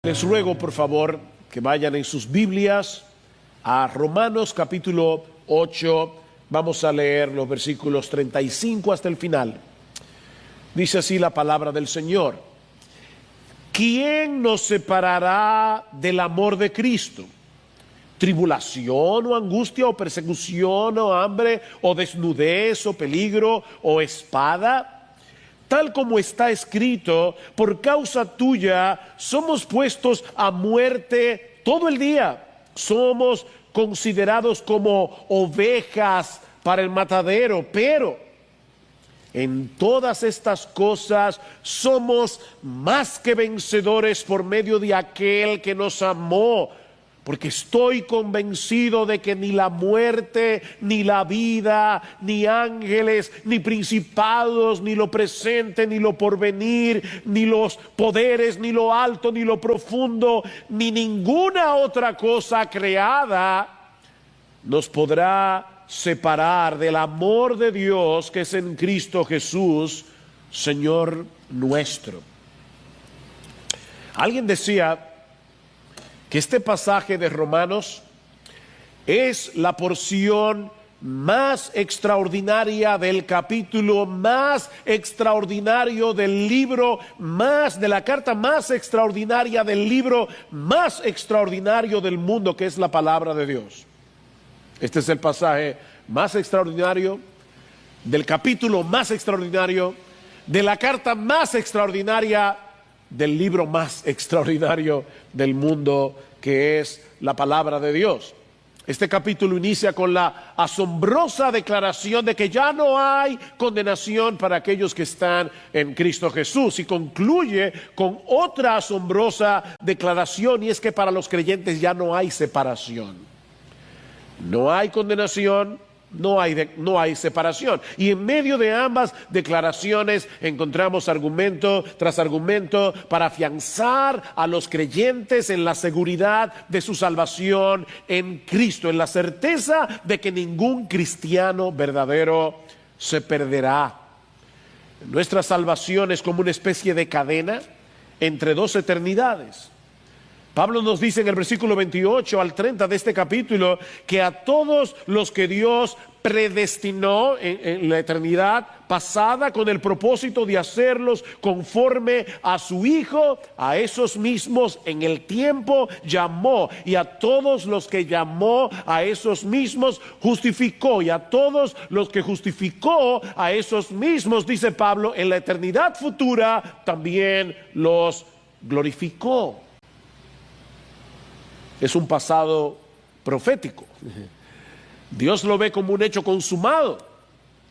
Les ruego, por favor, que vayan en sus Biblias a Romanos capítulo 8. Vamos a leer los versículos 35 hasta el final. Dice así la palabra del Señor. ¿Quién nos separará del amor de Cristo? ¿Tribulación o angustia o persecución o hambre o desnudez o peligro o espada? Tal como está escrito, por causa tuya somos puestos a muerte todo el día. Somos considerados como ovejas para el matadero, pero en todas estas cosas somos más que vencedores por medio de aquel que nos amó. Porque estoy convencido de que ni la muerte, ni la vida, ni ángeles, ni principados, ni lo presente, ni lo porvenir, ni los poderes, ni lo alto, ni lo profundo, ni ninguna otra cosa creada nos podrá separar del amor de Dios que es en Cristo Jesús, Señor nuestro. Alguien decía que este pasaje de Romanos es la porción más extraordinaria del capítulo más extraordinario del libro, de la carta más extraordinaria del libro más extraordinario del mundo, que es la palabra de Dios. Este es el pasaje más extraordinario, del capítulo más extraordinario, de la carta más extraordinaria, del libro más extraordinario del mundo, que es la palabra de Dios. Este capítulo inicia con la asombrosa declaración de que ya no hay condenación para aquellos que están en Cristo Jesús, y concluye con otra asombrosa declaración, y es que para los creyentes ya no hay separación. No hay condenación, no hay separación. Y en medio de ambas declaraciones encontramos argumento tras argumento para afianzar a los creyentes en la seguridad de su salvación en Cristo, en la certeza de que ningún cristiano verdadero se perderá. Nuestra salvación es como una especie de cadena entre dos eternidades. Pablo nos dice en el versículo 28 al 30 de este capítulo que a todos los que Dios predestinó en la eternidad pasada con el propósito de hacerlos conforme a su Hijo, a esos mismos en el tiempo llamó, y a todos los que llamó, a esos mismos justificó, y a todos los que justificó, a esos mismos, dice Pablo, en la eternidad futura también los glorificó. Es un pasado profético. Dios lo ve como un hecho consumado,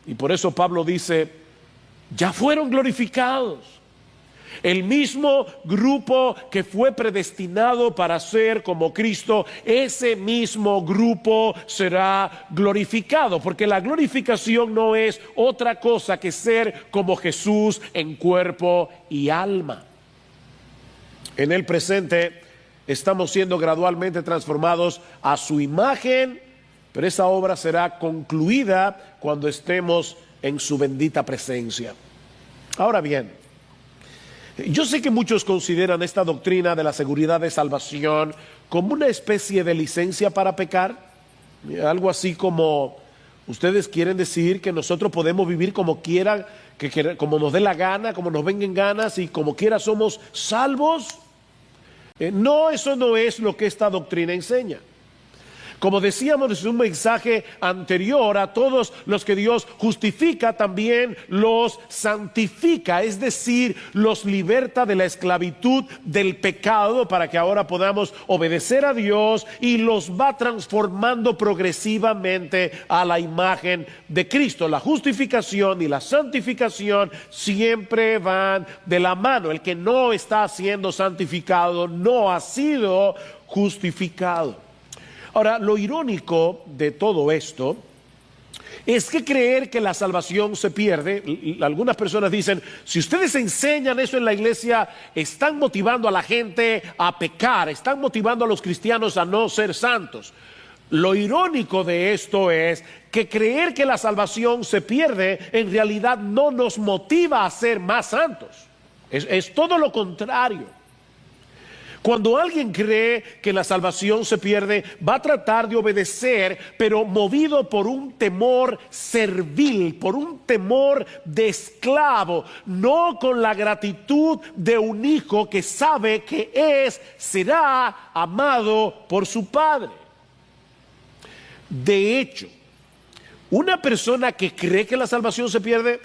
y por eso Pablo dice, ya fueron glorificados. El mismo grupo que fue predestinado para ser como Cristo, ese mismo grupo será glorificado, porque la glorificación no es otra cosa que ser como Jesús en cuerpo y alma. En el presente estamos siendo gradualmente transformados a su imagen, pero esa obra será concluida cuando estemos en su bendita presencia. Ahora bien, yo sé que muchos consideran esta doctrina de la seguridad de salvación como una especie de licencia para pecar, algo así como ustedes quieren decir que nosotros podemos vivir como quieran, como nos dé la gana, como nos vengan ganas, y como quiera somos salvos. No, eso no es lo que esta doctrina enseña. Como decíamos en un mensaje anterior, a todos los que Dios justifica también los santifica, es decir, los liberta de la esclavitud del pecado para que ahora podamos obedecer a Dios, y los va transformando progresivamente a la imagen de Cristo. La justificación y la santificación siempre van de la mano. El que no está siendo santificado no ha sido justificado. Ahora, lo irónico de todo esto es que creer que la salvación se pierde. Algunas personas dicen, si ustedes enseñan eso en la iglesia, están motivando a la gente a pecar, están motivando a los cristianos a no ser santos. Lo irónico de esto es que creer que la salvación se pierde en realidad no nos motiva a ser más santos. Es todo lo contrario. Cuando alguien cree que la salvación se pierde, va a tratar de obedecer, pero movido por un temor servil, por un temor de esclavo, no con la gratitud de un hijo que sabe que será amado por su padre. De hecho, una persona que cree que la salvación se pierde,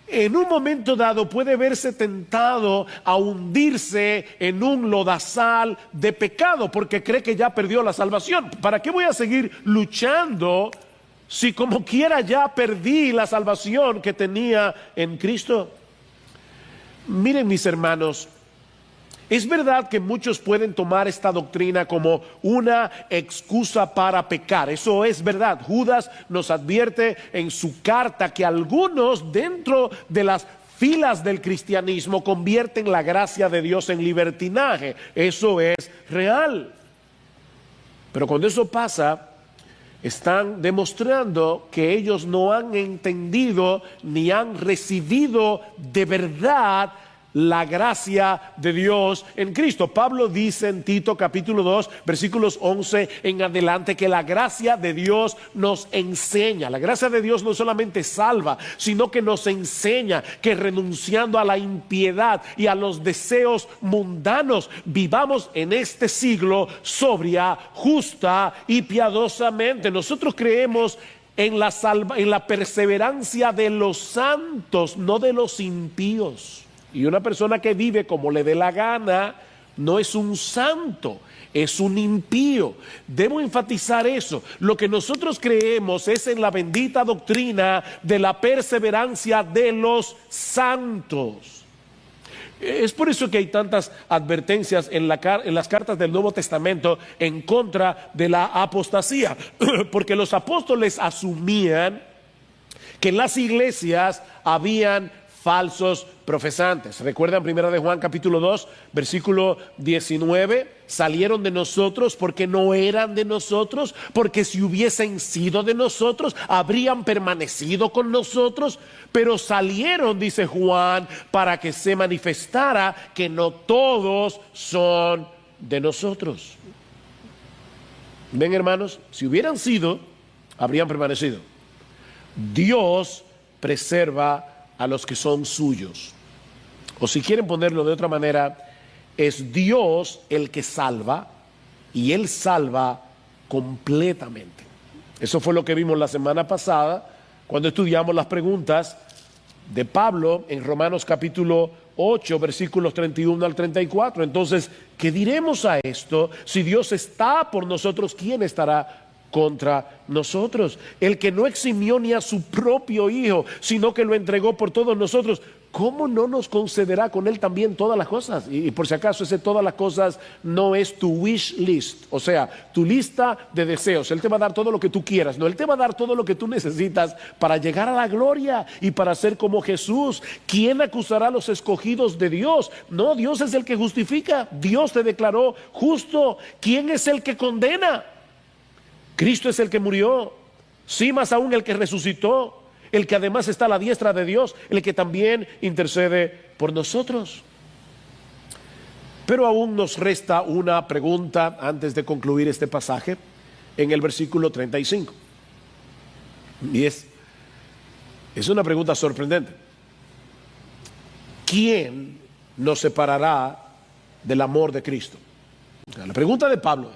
en un momento dado puede verse tentado a hundirse en un lodazal de pecado porque cree que ya perdió la salvación. ¿Para qué voy a seguir luchando si como quiera ya perdí la salvación que tenía en Cristo? Miren, mis hermanos, es verdad que muchos pueden tomar esta doctrina como una excusa para pecar. Eso es verdad. Judas nos advierte en su carta que algunos dentro de las filas del cristianismo convierten la gracia de Dios en libertinaje. Eso es real. Pero cuando eso pasa, están demostrando que ellos no han entendido ni han recibido de verdad la gracia de Dios en Cristo. Pablo dice en Tito capítulo 2 versículos 11 en adelante que la gracia de Dios nos enseña. La gracia de Dios no solamente salva, sino que nos enseña que renunciando a la impiedad y a los deseos mundanos, vivamos en este siglo sobria, justa y piadosamente. Nosotros creemos en la perseverancia de los santos, no de los impíos. Y una persona que vive como le dé la gana no es un santo, es un impío. Debo enfatizar eso. Lo que nosotros creemos es en la bendita doctrina de la perseverancia de los santos. Es por eso que hay tantas advertencias en las cartas del Nuevo Testamento en contra de la apostasía, porque los apóstoles asumían que en las iglesias habían falsos profesantes. ¿Recuerdan 1 de Juan capítulo 2 versículo 19? Salieron de nosotros porque no eran de nosotros, porque si hubiesen sido de nosotros habrían permanecido con nosotros, pero salieron, dice Juan, para que se manifestara que no todos son de nosotros. Ven, hermanos, si hubieran sido, habrían permanecido. Dios preserva a los que son suyos. O si quieren ponerlo de otra manera, es Dios el que salva y Él salva completamente. Eso fue lo que vimos la semana pasada cuando estudiamos las preguntas de Pablo en Romanos capítulo 8 versículos 31 al 34. Entonces, ¿qué diremos a esto? Si Dios está por nosotros, ¿quién estará contra nosotros? El que no eximió ni a su propio Hijo, sino que lo entregó por todos nosotros, ¿cómo no nos concederá con Él también todas las cosas? Y por si acaso, ese todas las cosas no es tu wish list, o sea, tu lista de deseos. Él te va a dar todo lo que tú quieras, no, Él te va a dar todo lo que tú necesitas para llegar a la gloria y para ser como Jesús. ¿Quién acusará a los escogidos de Dios? No, Dios es el que justifica. Dios te declaró justo. ¿Quién es el que condena? Cristo es el que murió, sí, más aún el que resucitó, el que además está a la diestra de Dios, el que también intercede por nosotros. Pero aún nos resta una pregunta antes de concluir este pasaje en el versículo 35. Y es una pregunta sorprendente. ¿Quién nos separará del amor de Cristo? La pregunta de Pablo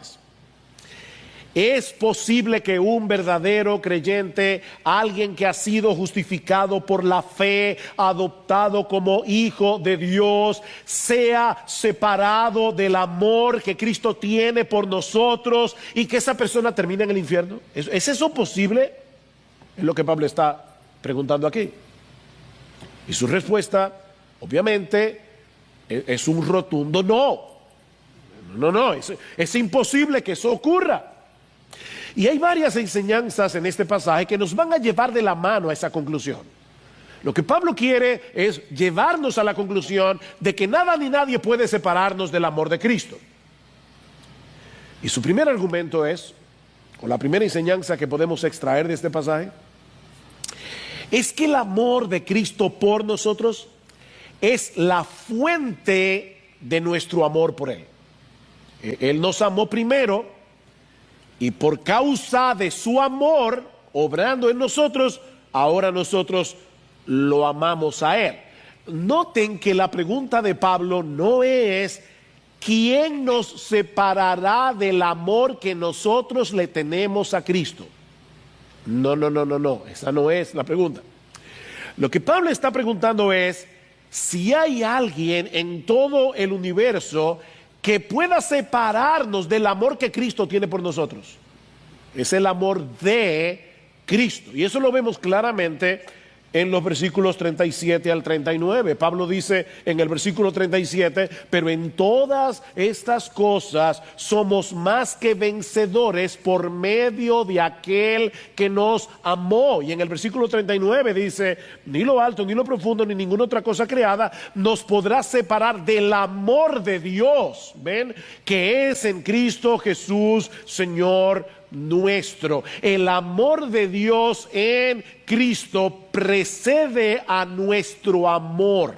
¿es posible que un verdadero creyente, alguien que ha sido justificado por la fe, adoptado como hijo de Dios, sea separado del amor que Cristo tiene por nosotros y que esa persona termine en el infierno? ¿Es eso posible? Es lo que Pablo está preguntando aquí. Y su respuesta, obviamente, es un rotundo no. No, es imposible que eso ocurra. Y hay varias enseñanzas en este pasaje que nos van a llevar de la mano a esa conclusión. Lo que Pablo quiere es llevarnos a la conclusión de que nada ni nadie puede separarnos del amor de Cristo. Y su primer argumento o la primera enseñanza que podemos extraer de este pasaje, es que el amor de Cristo por nosotros es la fuente de nuestro amor por Él. Él nos amó primero y por causa de su amor, obrando en nosotros, ahora nosotros lo amamos a Él. Noten que la pregunta de Pablo no es ¿quién nos separará del amor que nosotros le tenemos a Cristo? No, esa no es la pregunta. Lo que Pablo está preguntando es si hay alguien en todo el universo que pueda separarnos del amor que Cristo tiene por nosotros. Es el amor de Cristo. Y eso lo vemos claramente en los versículos 37 al 39. Pablo dice en el versículo 37, pero en todas estas cosas somos más que vencedores por medio de aquel que nos amó. Y en el versículo 39 dice, ni lo alto, ni lo profundo, ni ninguna otra cosa creada nos podrá separar del amor de Dios, ¿ven? Que es en Cristo Jesús, Señor nuestro. El amor de Dios en Cristo precede a nuestro amor.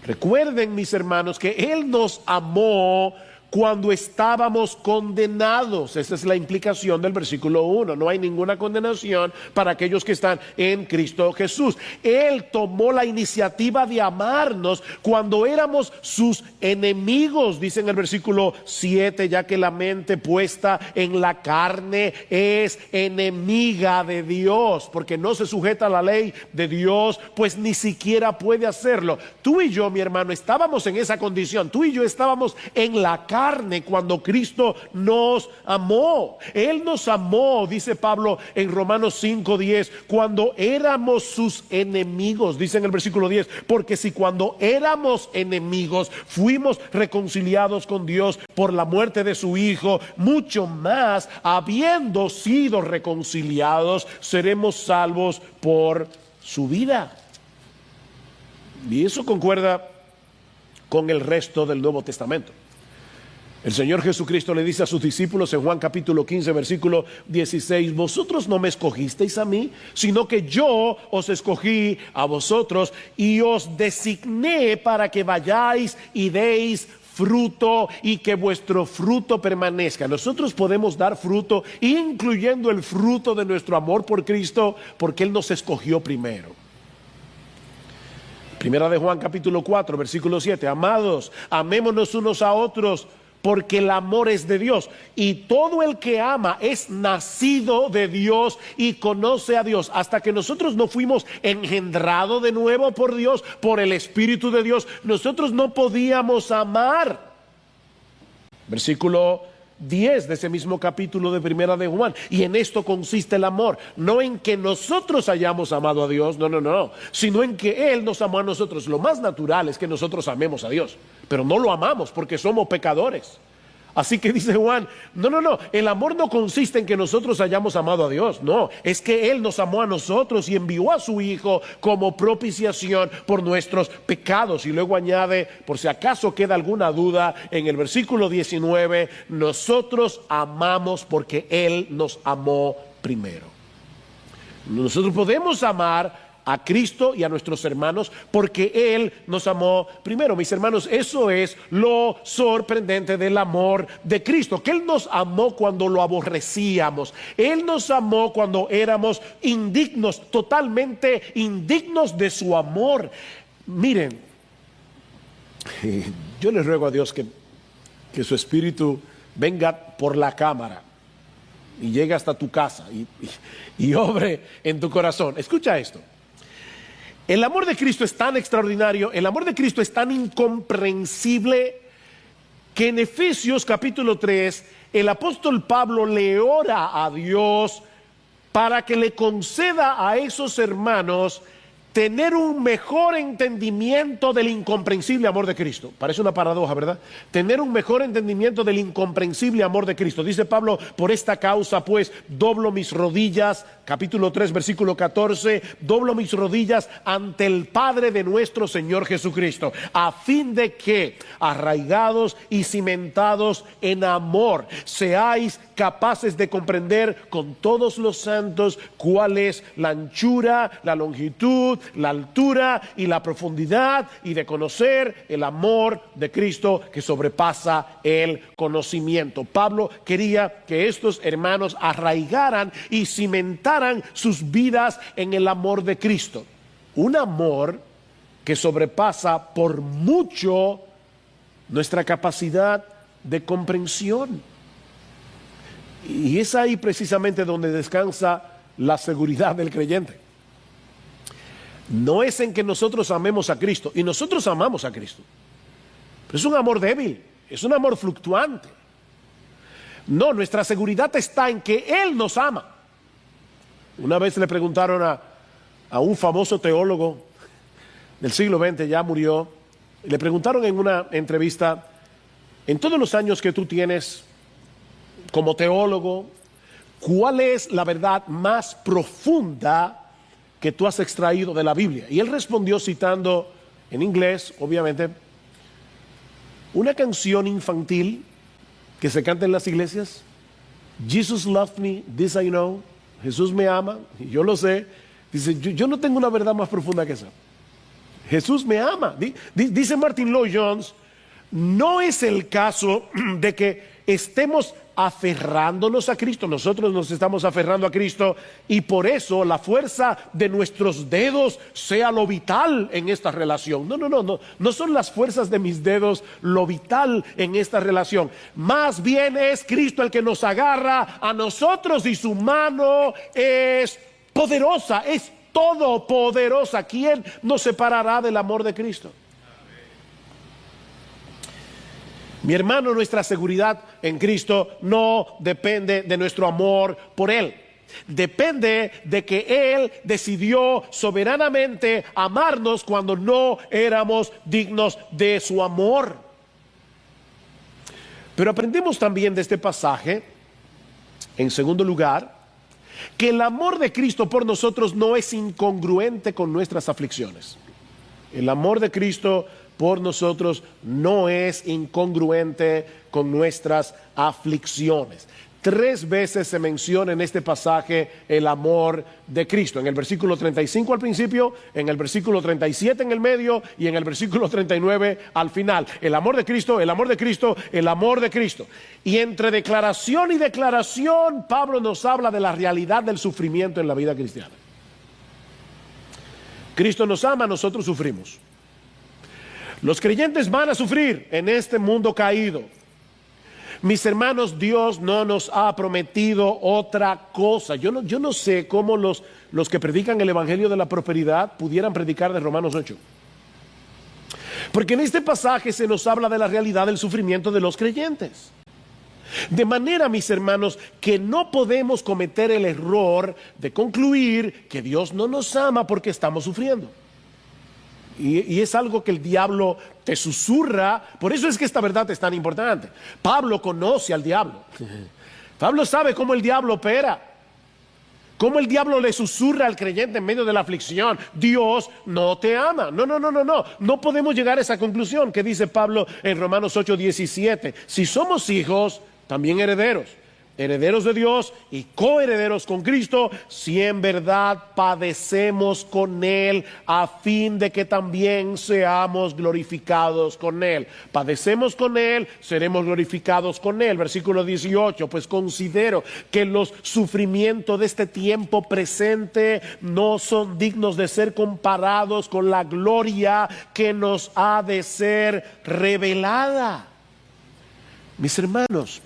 Recuerden, mis hermanos, que Él nos amó cuando estábamos condenados. Esa es la implicación del versículo 1. No hay ninguna condenación para aquellos que están en Cristo Jesús. Él tomó la iniciativa de amarnos cuando éramos sus enemigos, dice en el versículo 7, ya que la mente puesta en la carne es enemiga de Dios, porque no se sujeta a la ley de Dios, pues ni siquiera puede hacerlo. Tú y yo, mi hermano, estábamos en esa condición. Tú y yo estábamos en la carne cuando Cristo nos amó. Él nos amó, dice Pablo en Romanos 5:10, cuando éramos sus enemigos, dice en el versículo 10, porque si cuando éramos enemigos fuimos reconciliados con Dios por la muerte de su Hijo, mucho más, habiendo sido reconciliados, seremos salvos por su vida. Y eso concuerda con el resto del Nuevo Testamento. El Señor Jesucristo le dice a sus discípulos en Juan capítulo 15 versículo 16, vosotros no me escogisteis a mí, sino que yo os escogí a vosotros y os designé para que vayáis y deis fruto y que vuestro fruto permanezca. Nosotros podemos dar fruto, incluyendo el fruto de nuestro amor por Cristo, porque Él nos escogió primero. Primera de Juan capítulo 4 versículo 7, amados, amémonos unos a otros, porque el amor es de Dios, y todo el que ama es nacido de Dios y conoce a Dios. Hasta que nosotros no fuimos engendrados de nuevo por Dios, por el Espíritu de Dios, nosotros no podíamos amar. Versículo 10 de ese mismo capítulo de Primera de Juan. Y en esto consiste el amor, no en que nosotros hayamos amado a Dios, no, sino en que Él nos amó a nosotros. Lo más natural es que nosotros amemos a Dios, pero no lo amamos porque somos pecadores. Así que dice Juan, no, el amor no consiste en que nosotros hayamos amado a Dios, no, es que Él nos amó a nosotros y envió a su Hijo como propiciación por nuestros pecados. Y luego añade, por si acaso queda alguna duda, en el versículo 19, nosotros amamos porque Él nos amó primero. Nosotros podemos amar a Cristo y a nuestros hermanos porque Él nos amó primero. Mis hermanos, eso es lo sorprendente del amor de Cristo, que Él nos amó cuando lo aborrecíamos. Él nos amó cuando éramos indignos, totalmente indignos de su amor. Miren, yo les ruego a Dios que su Espíritu venga por la cámara y llegue hasta tu casa y obre en tu corazón. Escucha esto. El amor de Cristo es tan extraordinario, el amor de Cristo es tan incomprensible, que en Efesios capítulo 3, el apóstol Pablo le ora a Dios para que le conceda a esos hermanos tener un mejor entendimiento del incomprensible amor de Cristo. Parece una paradoja, ¿verdad? Tener un mejor entendimiento del incomprensible amor de Cristo. Dice Pablo, por esta causa pues doblo mis rodillas, capítulo 3 versículo 14, doblo mis rodillas ante el Padre de nuestro Señor Jesucristo, a fin de que, arraigados y cimentados en amor, seáis capaces de comprender con todos los santos cuál es la anchura, la longitud la altura y la profundidad y de conocer el amor de Cristo que sobrepasa el conocimiento. Pablo quería que estos hermanos arraigaran y cimentaran sus vidas en el amor de Cristo. Un amor que sobrepasa por mucho nuestra capacidad de comprensión. Y es ahí precisamente donde descansa la seguridad del creyente. No es en que nosotros amemos a Cristo, y nosotros amamos a Cristo, pero es un amor débil, es un amor fluctuante. No, nuestra seguridad está en que Él nos ama. Una vez le preguntaron a un famoso teólogo del siglo XX, ya murió, le preguntaron en una entrevista: en todos los años que tú tienes como teólogo, ¿cuál es la verdad más profunda que tú has extraído de la Biblia? Y él respondió citando en inglés, obviamente, una canción infantil que se canta en las iglesias: Jesus loved me, this I know. Jesús me ama, y yo lo sé. Dice, yo no tengo una verdad más profunda que esa. Jesús me ama. Dice Martin Lloyd-Jones, no es el caso de que estemos aferrándonos a Cristo. Nosotros nos estamos aferrando a Cristo y por eso la fuerza de nuestros dedos sea lo vital en esta relación. No son las fuerzas de mis dedos lo vital en esta relación. Más bien es Cristo el que nos agarra a nosotros y su mano es poderosa, es todopoderosa. ¿Quién nos separará del amor de Cristo? Mi hermano, nuestra seguridad en Cristo no depende de nuestro amor por Él. Depende de que Él decidió soberanamente amarnos cuando no éramos dignos de su amor. Pero aprendemos también de este pasaje, en segundo lugar, que el amor de Cristo por nosotros no es incongruente con nuestras aflicciones. El amor de Cristo por nosotros no es incongruente con nuestras aflicciones. 3 veces se menciona en este pasaje el amor de Cristo. En el versículo 35 al principio, en el versículo 37 en el medio y en el versículo 39 al final. El amor de Cristo, el amor de Cristo, el amor de Cristo. Y entre declaración y declaración, Pablo nos habla de la realidad del sufrimiento en la vida cristiana. Cristo nos ama, nosotros sufrimos. Los creyentes van a sufrir en este mundo caído. Mis hermanos, Dios no nos ha prometido otra cosa. Yo no sé cómo los que predican el evangelio de la prosperidad pudieran predicar de Romanos 8. Porque en este pasaje se nos habla de la realidad del sufrimiento de los creyentes. De manera, mis hermanos, que no podemos cometer el error de concluir que Dios no nos ama porque estamos sufriendo. Y es algo que el diablo te susurra. Por eso es que esta verdad es tan importante. Pablo conoce al diablo. Pablo sabe cómo el diablo opera, cómo el diablo le susurra al creyente en medio de la aflicción: Dios no te ama. No podemos llegar a esa conclusión que dice Pablo en Romanos 8:17. Si somos hijos, también herederos. Herederos de Dios y coherederos con Cristo, si en verdad padecemos con Él, a fin de que también seamos glorificados con Él. Padecemos con Él, seremos glorificados con Él. Versículo 18, pues considero que los sufrimientos de este tiempo presente no son dignos de ser comparados con la gloria que nos ha de ser revelada. Mis hermanos,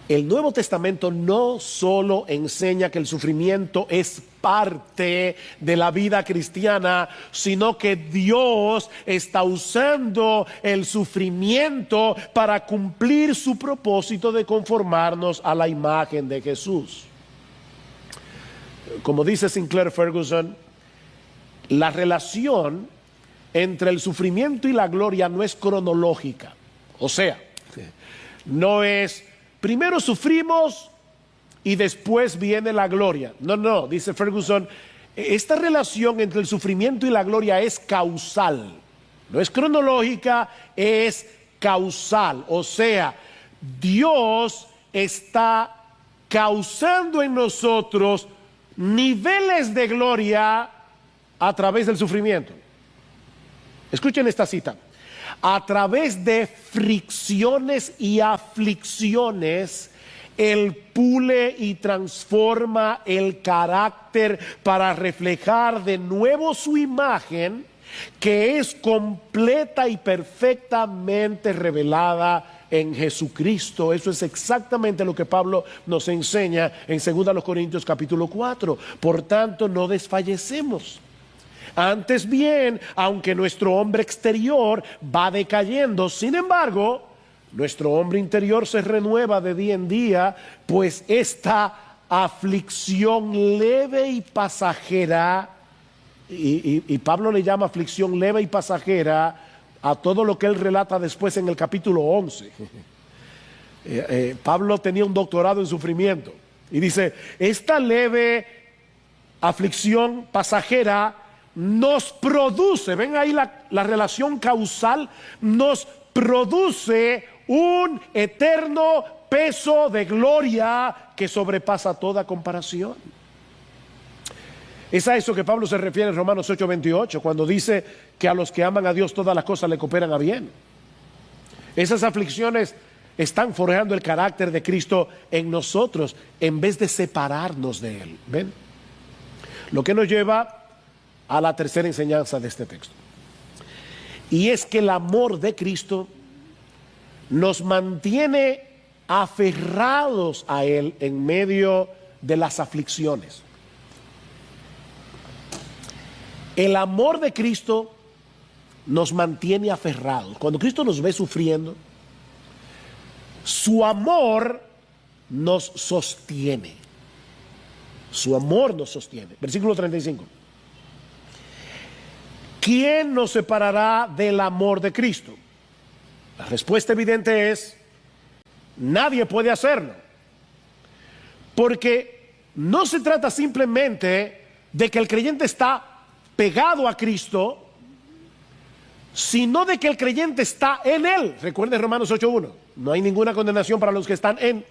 el Nuevo Testamento no solo enseña que el sufrimiento es parte de la vida cristiana, sino que Dios está usando el sufrimiento para cumplir su propósito de conformarnos a la imagen de Jesús. Como dice Sinclair Ferguson, la relación entre el sufrimiento y la gloria no es cronológica. O sea, no es primero sufrimos y después viene la gloria. No, dice Ferguson, esta relación entre el sufrimiento y la gloria es causal. No es cronológica, es causal. O sea, Dios está causando en nosotros niveles de gloria a través del sufrimiento. Escuchen esta cita. A través de fricciones y aflicciones, Él pule y transforma el carácter para reflejar de nuevo su imagen, que es completa y perfectamente revelada en Jesucristo. Eso es exactamente lo que Pablo nos enseña en 2 Corintios capítulo 4. Por tanto, no desfallecemos. Antes bien, aunque nuestro hombre exterior va decayendo, sin embargo, nuestro hombre interior se renueva de día en día, pues esta aflicción leve y pasajera, y Pablo le llama aflicción leve y pasajera a todo lo que él relata después en el capítulo 11. Pablo tenía un doctorado en sufrimiento y dice, esta leve aflicción pasajera nos produce, ven ahí la relación causal, nos produce un eterno peso de gloria que sobrepasa toda comparación. Es a eso que Pablo se refiere en Romanos 8:28, cuando dice que a los que aman a Dios todas las cosas le cooperan a bien. Esas aflicciones están forjando el carácter de Cristo en nosotros en vez de separarnos de Él. ¿Ven? Lo que nos lleva a la tercera enseñanza de este texto. Y es que el amor de Cristo nos mantiene aferrados a Él en medio de las aflicciones. El amor de Cristo nos mantiene aferrados. Cuando Cristo nos ve sufriendo, su amor nos sostiene. Su amor nos sostiene. Versículo 35. ¿Quién nos separará del amor de Cristo? La respuesta evidente es, nadie puede hacerlo. Porque no se trata simplemente de que el creyente está pegado a Cristo, sino de que el creyente está en Él. Recuerden Romanos 8:1. No hay ninguna condenación para los que están en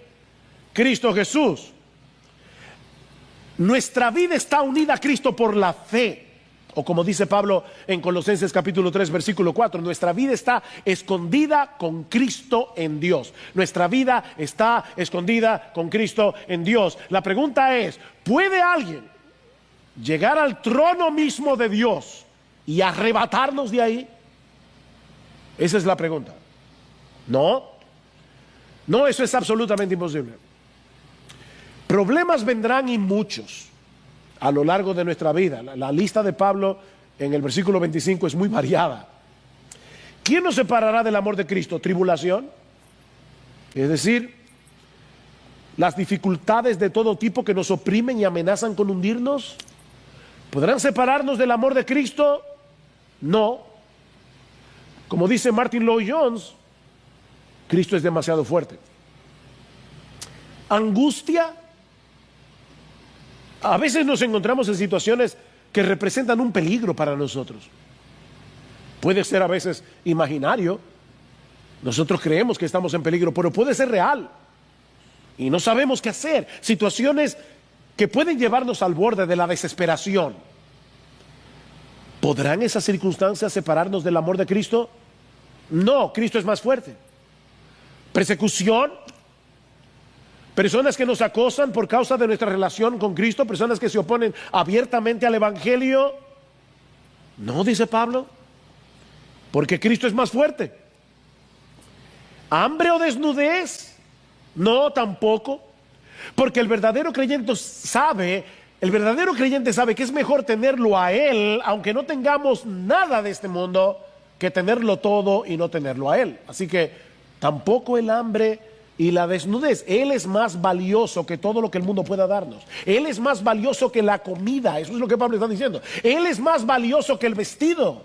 Cristo Jesús. Nuestra vida está unida a Cristo por la fe. O como dice Pablo en Colosenses capítulo 3 versículo 4, nuestra vida está escondida con Cristo en Dios. Nuestra vida está escondida con Cristo en Dios. La pregunta es, ¿puede alguien llegar al trono mismo de Dios y arrebatarnos de ahí? Esa es la pregunta. No, eso es absolutamente imposible. Problemas vendrán y muchos a lo largo de nuestra vida. La lista de Pablo en el versículo 25 es muy variada. ¿Quién nos separará del amor de Cristo? ¿Tribulación? Es decir, las dificultades de todo tipo que nos oprimen y amenazan con hundirnos. ¿Podrán separarnos del amor de Cristo? No. Como dice Martin Lloyd-Jones, Cristo es demasiado fuerte. Angustia. A veces nos encontramos en situaciones que representan un peligro para nosotros. Puede ser a veces imaginario. Nosotros creemos que estamos en peligro, pero puede ser real. Y no sabemos qué hacer. Situaciones que pueden llevarnos al borde de la desesperación. ¿Podrán esas circunstancias separarnos del amor de Cristo? No, Cristo es más fuerte. Persecución. Personas que nos acosan por causa de nuestra relación con Cristo, personas que se oponen abiertamente al Evangelio. No, dice Pablo, porque Cristo es más fuerte. ¿Hambre o desnudez? No, tampoco. Porque el verdadero creyente sabe que es mejor tenerlo a Él, aunque no tengamos nada de este mundo, que tenerlo todo y no tenerlo a Él. Así que tampoco el hambre y la desnudez. Él es más valioso que todo lo que el mundo pueda darnos. Él es más valioso que la comida. Eso es lo que Pablo está diciendo. Él es más valioso que el vestido.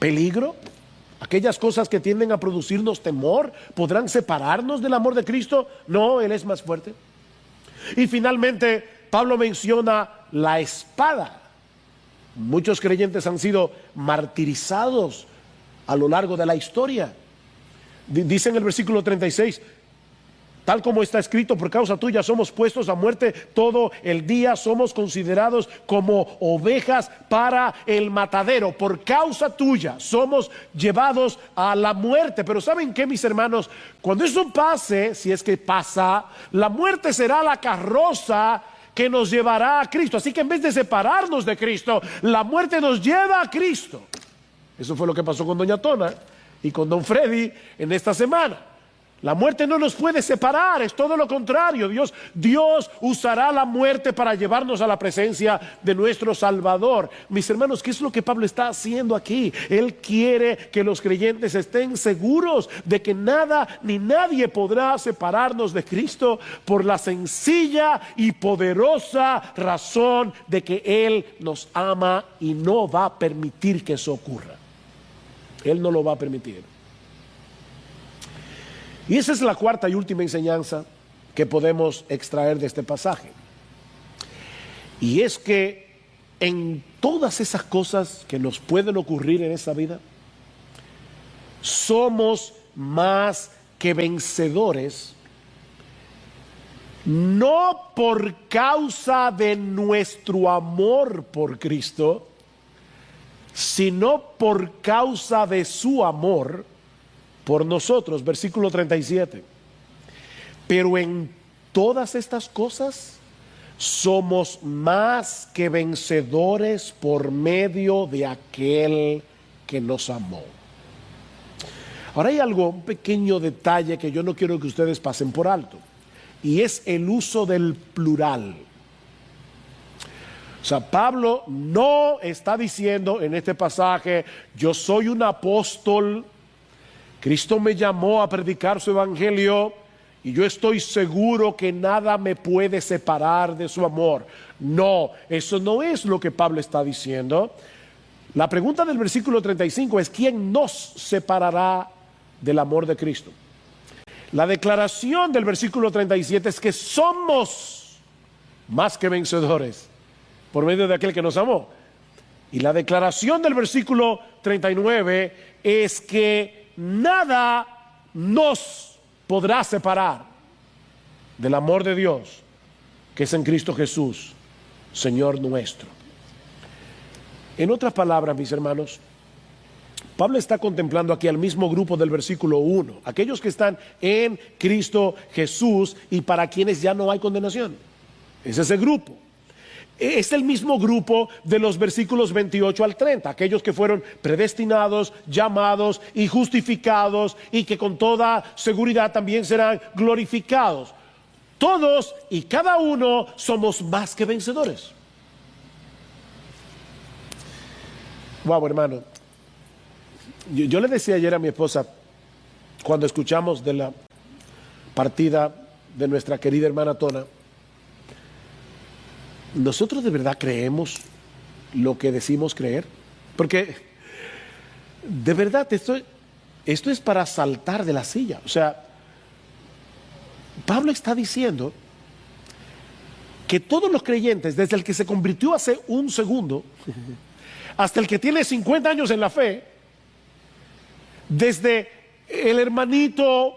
¿Peligro? Aquellas cosas que tienden a producirnos temor, ¿podrán separarnos del amor de Cristo? No, Él es más fuerte. Y finalmente, Pablo menciona la espada. Muchos creyentes han sido martirizados a lo largo de la historia. Dice en el versículo 36, Tal como está escrito, por causa tuya somos puestos a muerte todo el día, somos considerados como ovejas para el matadero. Por causa tuya somos llevados a la muerte. Pero ¿saben qué, mis hermanos? Cuando eso pase, si es que pasa, la muerte será la carroza que nos llevará a Cristo. Así que en vez de separarnos de Cristo, la muerte nos lleva a Cristo. Eso fue lo que pasó con doña Tona y con don Freddy en esta semana. La muerte no nos puede separar, es todo lo contrario. Dios usará la muerte para llevarnos a la presencia de nuestro Salvador. Mis hermanos, ¿qué es lo que Pablo está haciendo aquí? Él quiere que los creyentes estén seguros de que nada ni nadie podrá separarnos de Cristo, por la sencilla y poderosa razón de que Él nos ama y no va a permitir que eso ocurra. Él no lo va a permitir. Y esa es la cuarta y última enseñanza que podemos extraer de este pasaje. Y es que en todas esas cosas que nos pueden ocurrir en esta vida, somos más que vencedores, no por causa de nuestro amor por Cristo, sino por causa de su amor por nosotros. Versículo 37. Pero en todas estas cosas somos más que vencedores por medio de aquel que nos amó. Ahora hay algo, un pequeño detalle que yo no quiero que ustedes pasen por alto, y es el uso del plural. O sea, Pablo no está diciendo en este pasaje: yo soy un apóstol, Cristo me llamó a predicar su evangelio y yo estoy seguro que nada me puede separar de su amor. No, eso no es lo que Pablo está diciendo. La pregunta del versículo 35 es: ¿quién nos separará del amor de Cristo? La declaración del versículo 37 es que somos más que vencedores por medio de aquel que nos amó. Y la declaración del versículo 39 es que nada nos podrá separar del amor de Dios que es en Cristo Jesús, Señor nuestro. En otras palabras, mis hermanos, Pablo está contemplando aquí al mismo grupo del versículo 1, aquellos que están en Cristo Jesús y para quienes ya no hay condenación. Es ese grupo. Es el mismo grupo de los versículos 28 al 30, aquellos que fueron predestinados, llamados y justificados, y que con toda seguridad también serán glorificados. Todos y cada uno somos más que vencedores. Wow, hermano, yo le decía ayer a mi esposa, cuando escuchamos de la partida de nuestra querida hermana Tona, ¿nosotros de verdad creemos lo que decimos creer? Porque de verdad esto es para saltar de la silla. O sea, Pablo está diciendo que todos los creyentes, desde el que se convirtió hace un segundo hasta el que tiene 50 años en la fe, desde el hermanito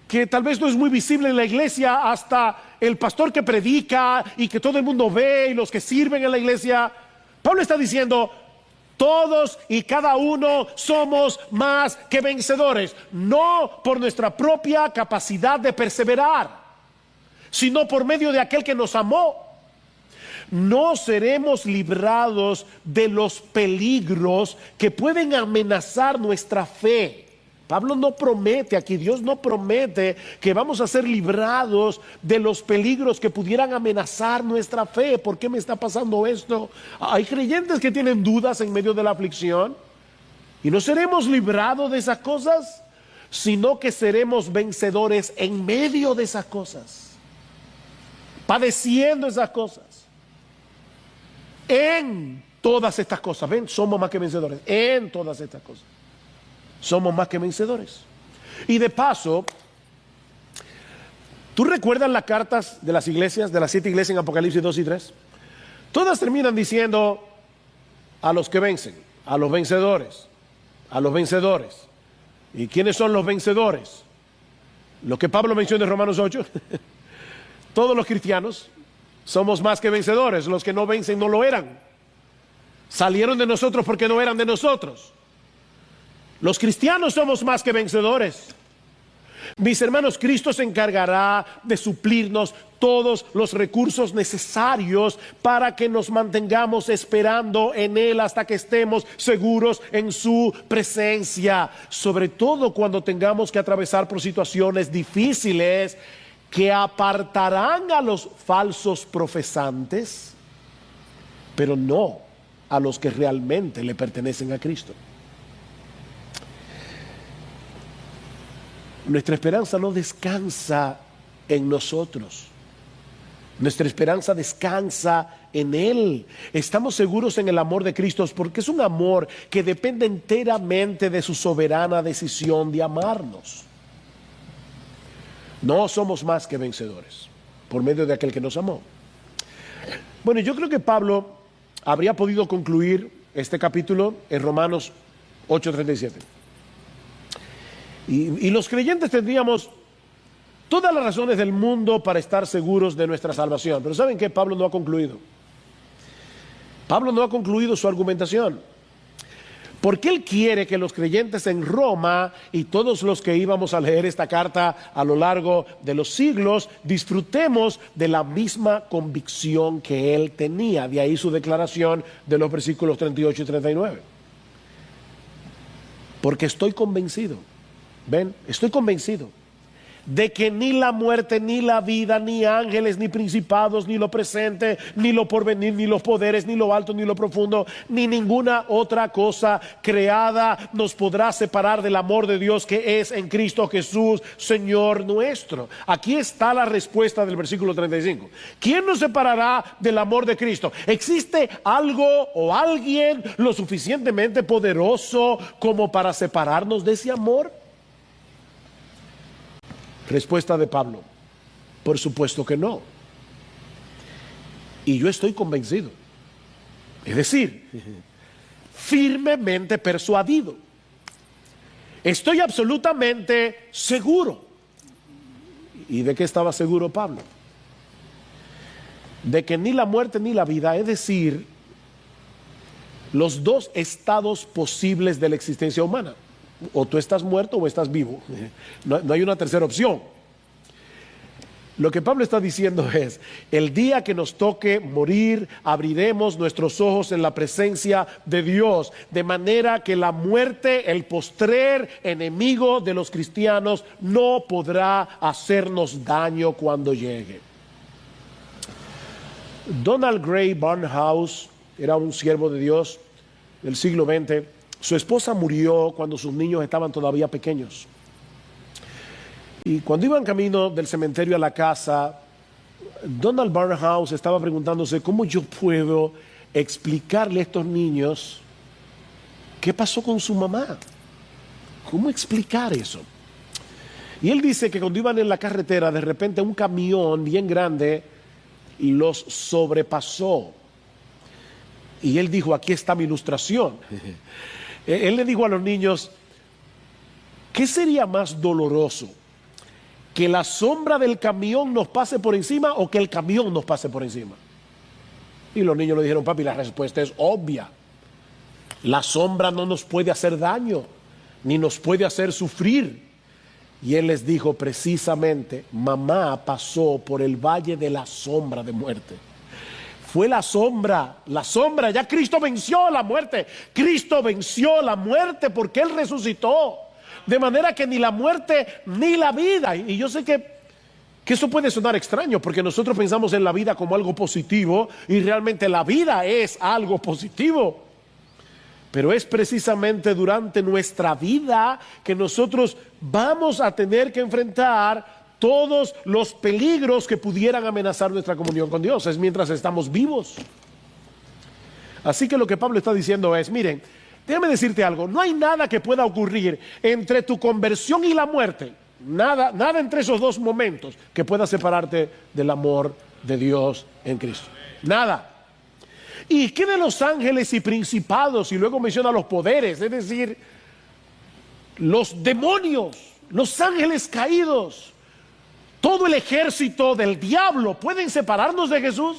que tal vez no es muy visible en la iglesia, hasta el pastor que predica y que todo el mundo ve, y los que sirven en la iglesia, Pablo está diciendo: todos y cada uno somos más que vencedores, no por nuestra propia capacidad de perseverar, sino por medio de aquel que nos amó. No seremos librados de los peligros que pueden amenazar nuestra fe. Pablo no promete aquí, Dios no promete que vamos a ser librados de los peligros que pudieran amenazar nuestra fe. ¿Por qué me está pasando esto? Hay creyentes que tienen dudas en medio de la aflicción, y no seremos librados de esas cosas, sino que seremos vencedores en medio de esas cosas, padeciendo esas cosas. En todas estas cosas, ven, somos más que vencedores. En todas estas cosas somos más que vencedores. Y de paso, ¿tú recuerdas las cartas de las iglesias, de las 7 iglesias en Apocalipsis 2 y 3? Todas terminan diciendo: a los que vencen, a los vencedores, a los vencedores. ¿Y quiénes son los vencedores? lo que Pablo menciona en Romanos 8, todos los cristianos somos más que vencedores. Los que no vencen no lo eran. Salieron de nosotros porque no eran de nosotros. Los cristianos somos más que vencedores. Mis hermanos, Cristo se encargará de suplirnos todos los recursos necesarios para que nos mantengamos esperando en Él hasta que estemos seguros en su presencia. Sobre todo cuando tengamos que atravesar por situaciones difíciles que apartarán a los falsos profesantes, pero no a los que realmente le pertenecen a Cristo. Nuestra esperanza no descansa en nosotros. Nuestra esperanza descansa en Él. Estamos seguros en el amor de Cristo porque es un amor que depende enteramente de su soberana decisión de amarnos. No somos más que vencedores por medio de aquel que nos amó. Bueno, yo creo que Pablo habría podido concluir este capítulo en Romanos 8:37. Y los creyentes tendríamos todas las razones del mundo para estar seguros de nuestra salvación. Pero ¿saben qué? Pablo no ha concluido. Pablo no ha concluido su argumentación. Porque él quiere que los creyentes en Roma y todos los que íbamos a leer esta carta a lo largo de los siglos disfrutemos de la misma convicción que él tenía. De ahí su declaración de los versículos 38 y 39. Porque estoy convencido. Ven, estoy convencido de que ni la muerte, ni la vida, ni ángeles, ni principados, ni lo presente, ni lo porvenir, ni los poderes, ni lo alto, ni lo profundo, ni ninguna otra cosa creada nos podrá separar del amor de Dios que es en Cristo Jesús, Señor nuestro. Aquí está la respuesta del versículo 35. ¿Quién nos separará del amor de Cristo? ¿Existe algo o alguien lo suficientemente poderoso como para separarnos de ese amor? Respuesta de Pablo: por supuesto que no. Y yo estoy convencido, es decir, firmemente persuadido. Estoy absolutamente seguro. ¿Y de qué estaba seguro Pablo? De que ni la muerte ni la vida, es decir, los dos estados posibles de la existencia humana, o tú estás muerto o estás vivo. No hay una tercera opción. Lo que Pablo está diciendo es: el día que nos toque morir, abriremos nuestros ojos en la presencia de Dios, de manera que la muerte, el postrer enemigo de los cristianos, no podrá hacernos daño cuando llegue. Donald Grey Barnhouse era un siervo de Dios del siglo XX. Su esposa murió cuando sus niños estaban todavía pequeños. Y cuando iban camino del cementerio a la casa, Donald Barnhouse estaba preguntándose: ¿cómo yo puedo explicarle a estos niños qué pasó con su mamá? ¿Cómo explicar eso? Y él dice que cuando iban en la carretera, de repente un camión bien grande los sobrepasó. Y él dijo: aquí está mi ilustración. Él le dijo a los niños: ¿qué sería más doloroso? ¿Que la sombra del camión nos pase por encima o que el camión nos pase por encima? Y los niños le dijeron: papi, la respuesta es obvia. La sombra no nos puede hacer daño, ni nos puede hacer sufrir. Y él les dijo: precisamente, mamá pasó por el valle de la sombra de muerte. Fue la sombra, ya Cristo venció la muerte. Cristo venció la muerte porque Él resucitó. De manera que ni la muerte ni la vida. Y yo sé que eso puede sonar extraño, porque nosotros pensamos en la vida como algo positivo, y realmente la vida es algo positivo. Pero es precisamente durante nuestra vida que nosotros vamos a tener que enfrentar todos los peligros que pudieran amenazar nuestra comunión con Dios. Es mientras estamos vivos. Así que lo que Pablo está diciendo es: miren, déjame decirte algo, no hay nada que pueda ocurrir entre tu conversión y la muerte, nada entre esos dos momentos que pueda separarte del amor de Dios en Cristo. Nada. ¿Y qué de los ángeles y principados? Y luego menciona los poderes, es decir, los demonios, los ángeles caídos, todo el ejército del diablo pueden separarnos de Jesús.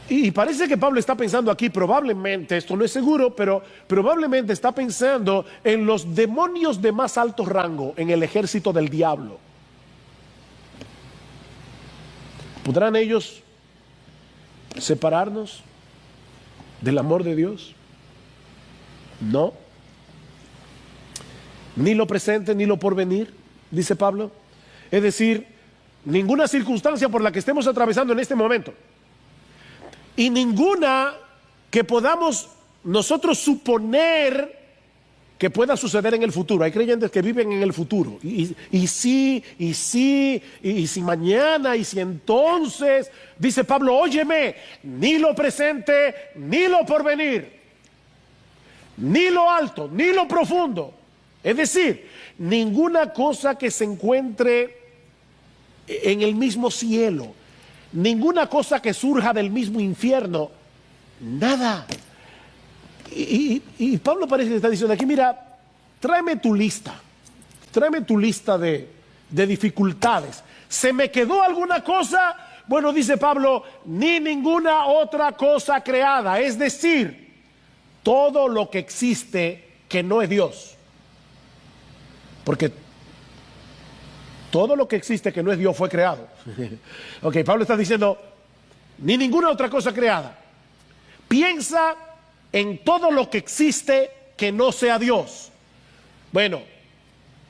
Y parece que Pablo está pensando aquí, probablemente, esto no es seguro, pero probablemente está pensando en los demonios de más alto rango en el ejército del diablo. ¿Podrán ellos separarnos del amor de Dios? No. Ni lo presente ni lo porvenir, dice Pablo. Es decir, ninguna circunstancia por la que estemos atravesando en este momento y ninguna que podamos nosotros suponer que pueda suceder en el futuro. Hay creyentes que viven en el futuro. Y si mañana, y si entonces, dice Pablo, óyeme, ni lo presente, ni lo porvenir, ni lo alto, ni lo profundo. Es decir, ninguna cosa que se encuentre en el mismo cielo, ninguna cosa que surja del mismo infierno, nada. Y Pablo parece que está diciendo aquí, mira, tráeme tu lista de dificultades. ¿Se me quedó alguna cosa? Bueno, dice Pablo, ni ninguna otra cosa creada. Es decir, todo lo que existe que no es Dios. Porque todo lo que existe que no es Dios fue creado. Ok, Pablo está diciendo, ni ninguna otra cosa creada. Piensa en todo lo que existe que no sea Dios. Bueno,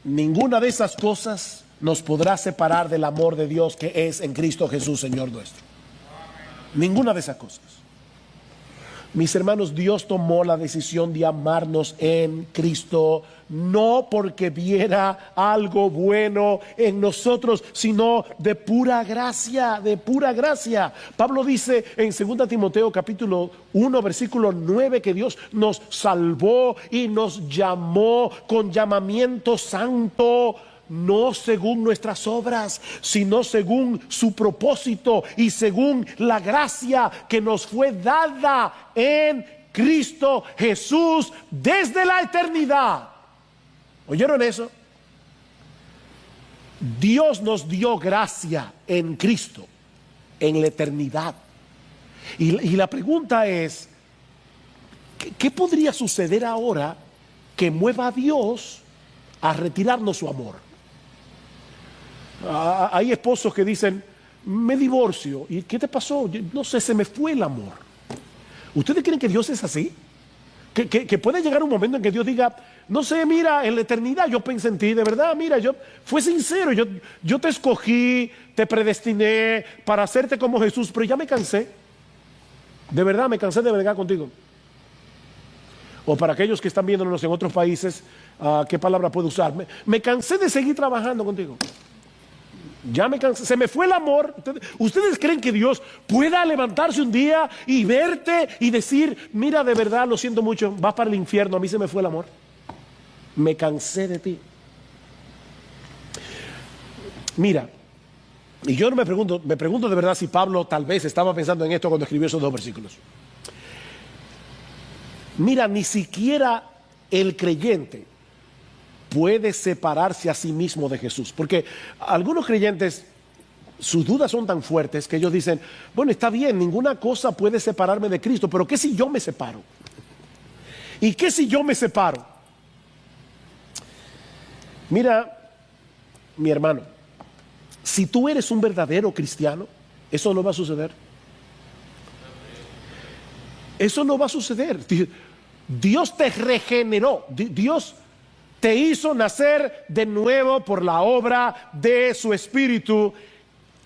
ninguna de esas cosas nos podrá separar del amor de Dios que es en Cristo Jesús, Señor nuestro. Ninguna de esas cosas. Mis hermanos, Dios tomó la decisión de amarnos en Cristo, no porque viera algo bueno en nosotros, sino de pura gracia, de pura gracia. Pablo dice en 2 Timoteo capítulo 1 versículo 9 que Dios nos salvó y nos llamó con llamamiento santo, no según nuestras obras, sino según su propósito y según la gracia que nos fue dada en Cristo Jesús desde la eternidad. ¿Oyeron eso? Dios nos dio gracia en Cristo, en la eternidad. Y la pregunta es, ¿qué podría suceder ahora que mueva a Dios a retirarnos su amor? Hay esposos que dicen, me divorcio. ¿Y qué te pasó? No sé, se me fue el amor. ¿Ustedes creen que Dios es así? Que puede llegar un momento en que Dios diga, no sé, mira, en la eternidad yo pensé en ti, de verdad, mira, yo fui sincero, yo te escogí, te predestiné para hacerte como Jesús, pero ya me cansé. De verdad, me cansé de bregar contigo. O para aquellos que están viéndonos en otros países, ¿qué palabra puedo usar? Me cansé de seguir trabajando contigo. Ya me cansé, se me fue el amor. ¿Ustedes creen que Dios pueda levantarse un día y verte y decir, mira, de verdad, lo siento mucho, vas para el infierno, a mí se me fue el amor? Me cansé de ti. Mira, y yo no me pregunto de verdad si Pablo tal vez estaba pensando en esto cuando escribió esos 2 versículos. Mira, ni siquiera el creyente puede separarse a sí mismo de Jesús, porque algunos creyentes, sus dudas son tan fuertes que ellos dicen, bueno, está bien, ninguna cosa puede separarme de Cristo, pero ¿qué si yo me separo? ¿Y qué si yo me separo? Mira, mi hermano, si tú eres un verdadero cristiano, eso no va a suceder. Eso no va a suceder. Dios te regeneró, Dios te hizo nacer de nuevo por la obra de su Espíritu.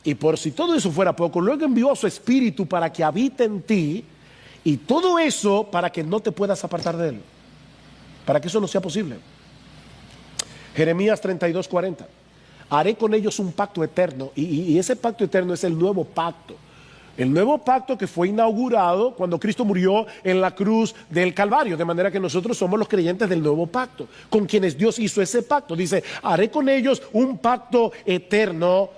Y por si todo eso fuera poco, luego envió a su Espíritu para que habite en ti. Y todo eso para que no te puedas apartar de él, para que eso no sea posible. Jeremías 32:40. Haré con ellos un pacto eterno. Y ese pacto eterno es el nuevo pacto. El nuevo pacto que fue inaugurado cuando Cristo murió en la cruz del Calvario. De manera que nosotros somos los creyentes del nuevo pacto, con quienes Dios hizo ese pacto. Dice, haré con ellos un pacto eterno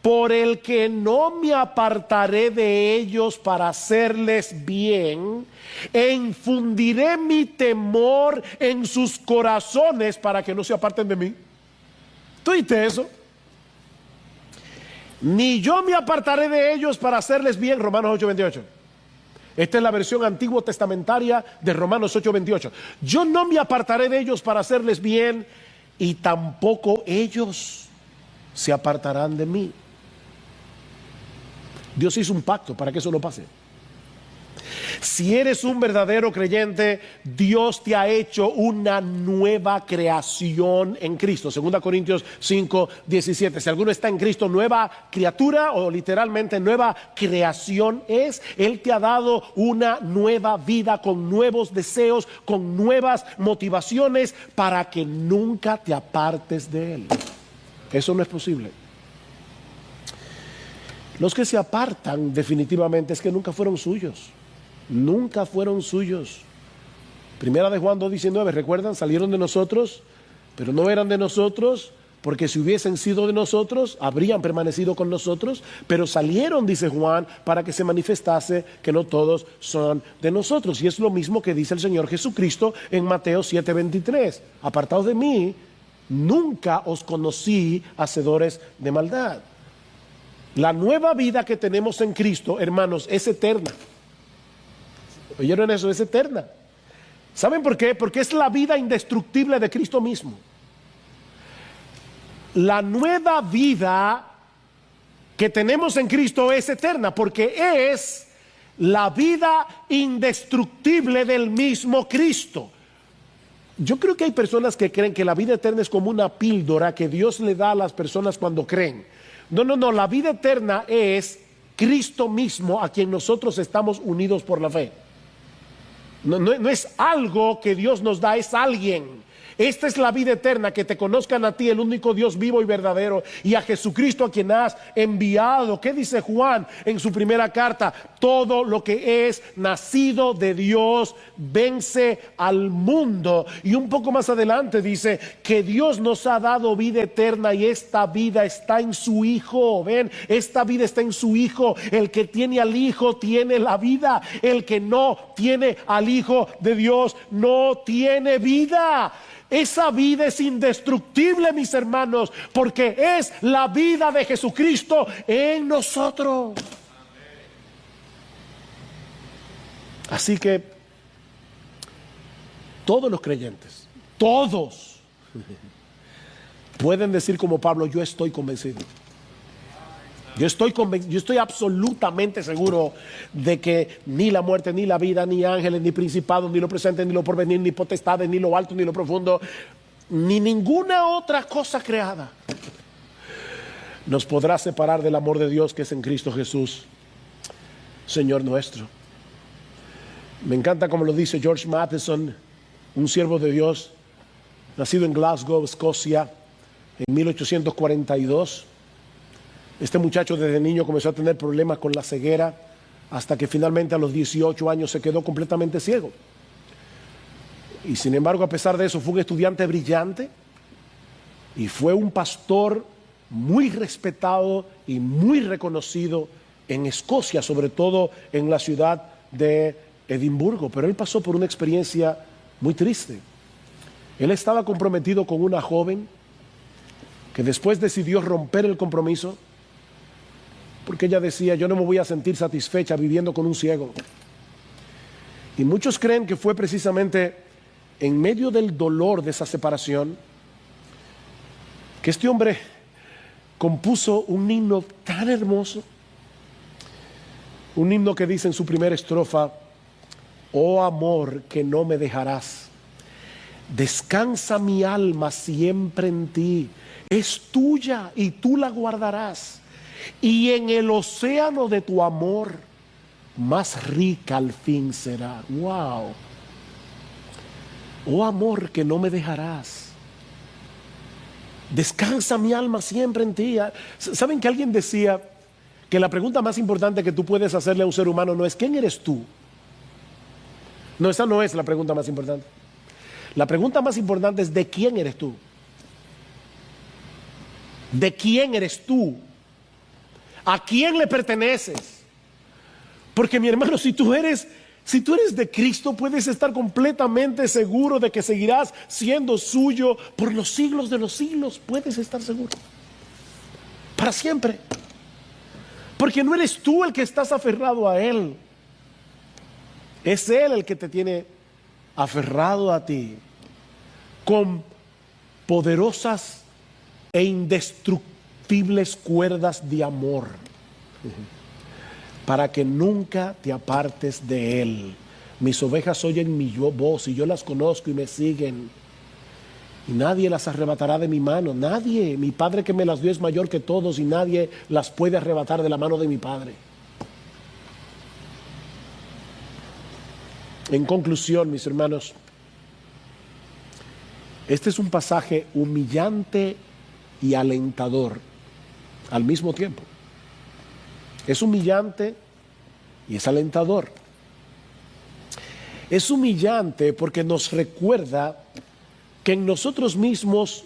por el que no me apartaré de ellos para hacerles bien, e infundiré mi temor en sus corazones para que no se aparten de mí. ¿Tú oíste eso? Ni yo me apartaré de ellos para hacerles bien, Romanos 8:28. Esta es la versión antiguo testamentaria de Romanos 8:28. Yo no me apartaré de ellos para hacerles bien, y tampoco ellos se apartarán de mí. Dios hizo un pacto para que eso no pase. Si eres un verdadero creyente, Dios te ha hecho una nueva creación en Cristo. 2 Corintios 5:17. Si alguno está en Cristo, nueva criatura, o literalmente nueva creación es. Él te ha dado una nueva vida con nuevos deseos, con nuevas motivaciones, para que nunca te apartes de Él. Eso no es posible. Los que se apartan definitivamente es que nunca fueron suyos. Nunca fueron suyos. Primera de Juan 2:19, ¿recuerdan? Salieron de nosotros, pero no eran de nosotros, porque si hubiesen sido de nosotros, habrían permanecido con nosotros, pero salieron, dice Juan, para que se manifestase que no todos son de nosotros. Y es lo mismo que dice el Señor Jesucristo en Mateo 7:23. Apartados de mí, nunca os conocí, hacedores de maldad. La nueva vida que tenemos en Cristo, hermanos, es eterna. ¿Oyeron eso? Es eterna. ¿Saben por qué? Porque es la vida indestructible de Cristo mismo. La nueva vida que tenemos en Cristo es eterna, porque es la vida indestructible del mismo Cristo. Yo creo que hay personas que creen que la vida eterna es como una píldora que Dios le da a las personas cuando creen. No, la vida eterna es Cristo mismo, a quien nosotros estamos unidos por la fe. No es algo que Dios nos da, es alguien. Esta es la vida eterna, que te conozcan a ti, el único Dios vivo y verdadero, y a Jesucristo, a quien has enviado. ¿Qué dice Juan en su primera carta? Todo lo que es nacido de Dios vence al mundo. Y un poco más adelante dice que Dios nos ha dado vida eterna, y esta vida está en su Hijo. Ven, esta vida está en su Hijo. El que tiene al Hijo tiene la vida. El que no tiene al Hijo de Dios no tiene vida. Esa vida es indestructible, mis hermanos, porque es la vida de Jesucristo en nosotros. Así que todos los creyentes, todos, pueden decir como Pablo: yo estoy convencido. Yo estoy absolutamente seguro de que ni la muerte, ni la vida, ni ángeles, ni principados, ni lo presente, ni lo porvenir, ni potestades, ni lo alto, ni lo profundo, ni ninguna otra cosa creada nos podrá separar del amor de Dios que es en Cristo Jesús, Señor nuestro. Me encanta como lo dice George Matheson, un siervo de Dios, nacido en Glasgow, Escocia, en 1842. Este muchacho desde niño comenzó a tener problemas con la ceguera, hasta que finalmente a los 18 años se quedó completamente ciego. Y sin embargo, a pesar de eso, fue un estudiante brillante y fue un pastor muy respetado y muy reconocido en Escocia, sobre todo en la ciudad de Edimburgo. Pero él pasó por una experiencia muy triste. Él estaba comprometido con una joven que después decidió romper el compromiso, porque ella decía: yo no me voy a sentir satisfecha viviendo con un ciego. Y muchos creen que fue precisamente en medio del dolor de esa separación que este hombre compuso un himno tan hermoso, un himno que dice en su primera estrofa: oh amor que no me dejarás, descansa mi alma siempre en ti, es tuya y tú la guardarás, y en el océano de tu amor más rica al fin será. Wow. Oh amor que no me dejarás, descansa mi alma siempre en ti. ¿Saben que alguien decía que la pregunta más importante que tú puedes hacerle a un ser humano no es ¿quién eres tú? No, esa no es la pregunta más importante. La pregunta más importante es ¿de quién eres tú? ¿De quién eres tú? ¿A quién le perteneces? Porque, mi hermano, si tú eres Si tú eres de Cristo, puedes estar completamente seguro de que seguirás siendo suyo por los siglos de los siglos. Puedes estar seguro. Para siempre. Porque no eres tú el que estás aferrado a Él. Es Él el que te tiene aferrado a ti con poderosas e indestructibles cuerdas de amor, para que nunca te apartes de Él. Mis ovejas oyen mi voz y yo las conozco y me siguen. Y nadie las arrebatará de mi mano. Nadie. Mi Padre que me las dio es mayor que todos y nadie las puede arrebatar de la mano de mi Padre. En conclusión, mis hermanos, este es un pasaje humillante y alentador al mismo tiempo. Es humillante y es alentador. Es humillante porque nos recuerda que en nosotros mismos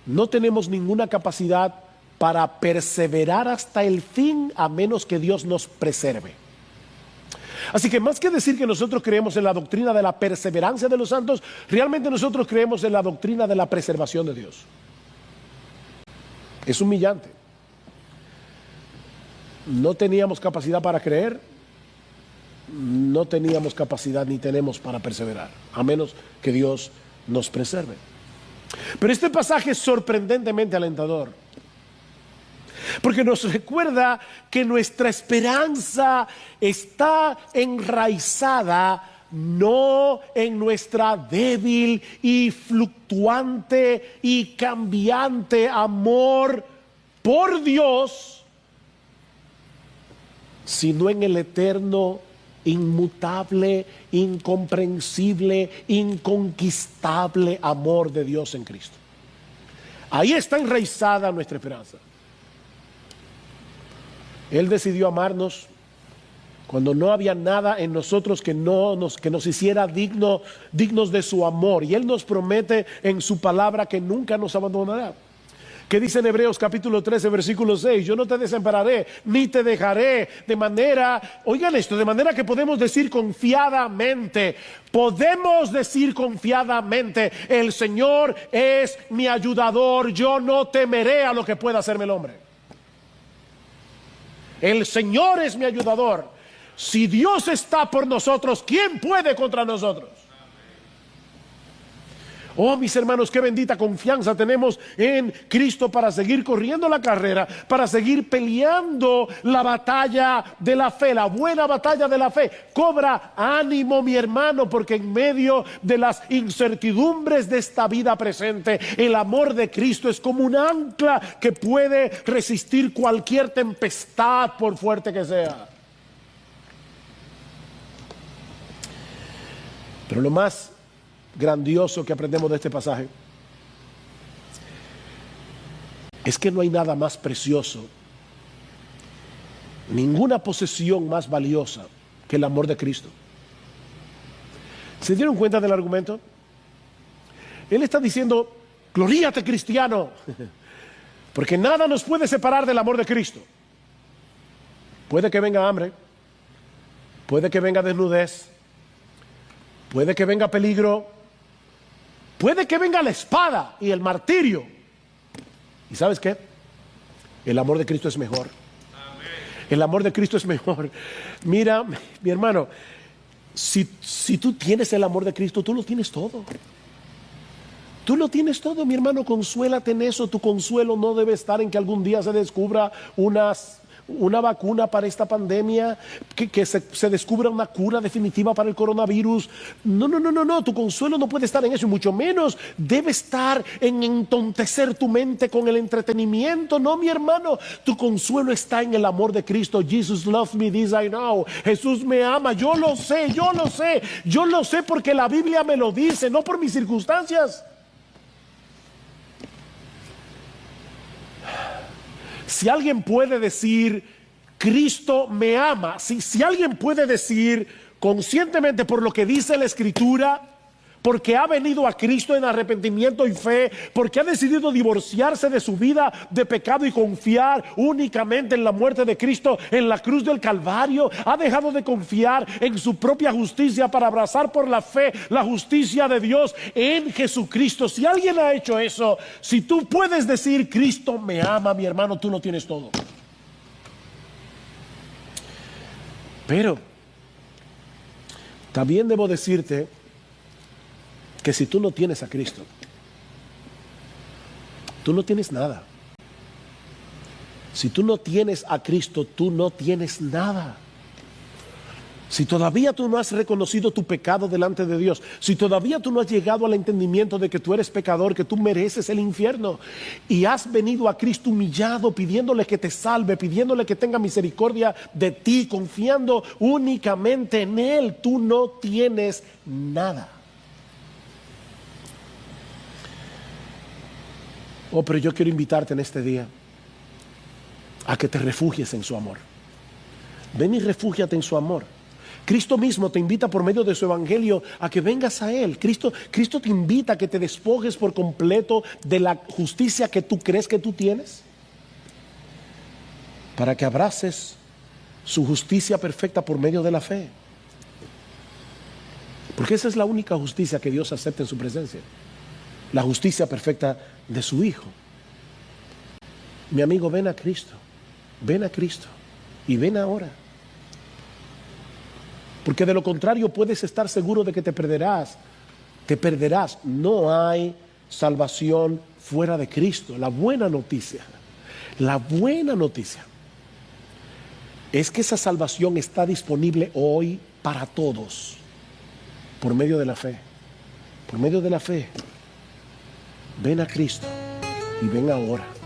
no tenemos ninguna capacidad para perseverar hasta el fin, a menos que Dios nos preserve. Así que más que decir que nosotros creemos en la doctrina de la perseverancia de los santos, realmente nosotros creemos en la doctrina de la preservación de Dios. Es humillante. No teníamos capacidad para creer, no teníamos capacidad ni tenemos para perseverar, a menos que Dios nos preserve. Pero este pasaje es sorprendentemente alentador, porque nos recuerda que nuestra esperanza está enraizada no en nuestra débil y fluctuante y cambiante amor por Dios, sino en el eterno, inmutable, incomprensible, inconquistable amor de Dios en Cristo. Ahí está enraizada nuestra esperanza. Él decidió amarnos cuando no había nada en nosotros que nos hiciera dignos de su amor. Y Él nos promete en su palabra que nunca nos abandonará. ¿Qué dice en Hebreos capítulo 13, versículo 6? Yo no te desampararé, ni te dejaré. De manera, oigan esto, de manera que podemos decir confiadamente, el Señor es mi ayudador, yo no temeré a lo que pueda hacerme el hombre. El Señor es mi ayudador. Si Dios está por nosotros, ¿quién puede contra nosotros? Oh, mis hermanos, qué bendita confianza tenemos en Cristo para seguir corriendo la carrera, para seguir peleando la batalla de la fe, la buena batalla de la fe. Cobra ánimo, mi hermano, porque en medio de las incertidumbres de esta vida presente, el amor de Cristo es como un ancla que puede resistir cualquier tempestad, por fuerte que sea. Pero lo más grandioso que aprendemos de este pasaje es que no hay nada más precioso, ninguna posesión más valiosa que el amor de Cristo. ¿Se dieron cuenta del argumento? Él está diciendo: gloríate, cristiano, porque nada nos puede separar del amor de Cristo. Puede que venga hambre, puede que venga desnudez, puede que venga peligro, puede que venga la espada y el martirio. ¿Y sabes qué? El amor de Cristo es mejor. Amén. El amor de Cristo es mejor. Mira, mi hermano, si tú tienes el amor de Cristo, tú lo tienes todo. Tú lo tienes todo, mi hermano. Consuélate en eso. Tu consuelo no debe estar en que algún día se descubra una vacuna para esta pandemia, que se descubra una cura definitiva para el coronavirus. No, tu consuelo no puede estar en eso, y mucho menos debe estar en entontecer tu mente con el entretenimiento. No, mi hermano, tu consuelo está en el amor de Cristo. Jesus loves me, this I know. Jesús me ama, yo lo sé porque la Biblia me lo dice, no por mis circunstancias. Si alguien puede decir, Cristo me ama, si alguien puede decir conscientemente por lo que dice la Escritura, porque ha venido a Cristo en arrepentimiento y fe, porque ha decidido divorciarse de su vida de pecado y confiar únicamente en la muerte de Cristo en la cruz del Calvario, ha dejado de confiar en su propia justicia para abrazar por la fe la justicia de Dios en Jesucristo. Si alguien ha hecho eso, si tú puedes decir Cristo me ama, mi hermano, tú lo tienes todo. Pero también debo decirte que si tú no tienes a Cristo, tú no tienes nada. Si tú no tienes a Cristo, tú no tienes nada. Si todavía tú no has reconocido tu pecado delante de Dios, si todavía tú no has llegado al entendimiento de que tú eres pecador, que tú mereces el infierno, y has venido a Cristo humillado, pidiéndole que te salve, pidiéndole que tenga misericordia de ti, confiando únicamente en Él, tú no tienes nada. Oh, pero yo quiero invitarte en este día a que te refugies en su amor. Ven y refúgiate en su amor. Cristo mismo te invita por medio de su evangelio a que vengas a Él. Cristo te invita a que te despojes por completo de la justicia que tú crees que tú tienes, para que abraces su justicia perfecta por medio de la fe. Porque esa es la única justicia que Dios acepta en su presencia. La justicia perfecta de su Hijo. Mi amigo, ven a Cristo y ven ahora, porque de lo contrario puedes estar seguro de que te perderás. No hay salvación fuera de Cristo. La buena noticia es que esa salvación está disponible hoy para todos por medio de la fe. Ven a Cristo y ven ahora.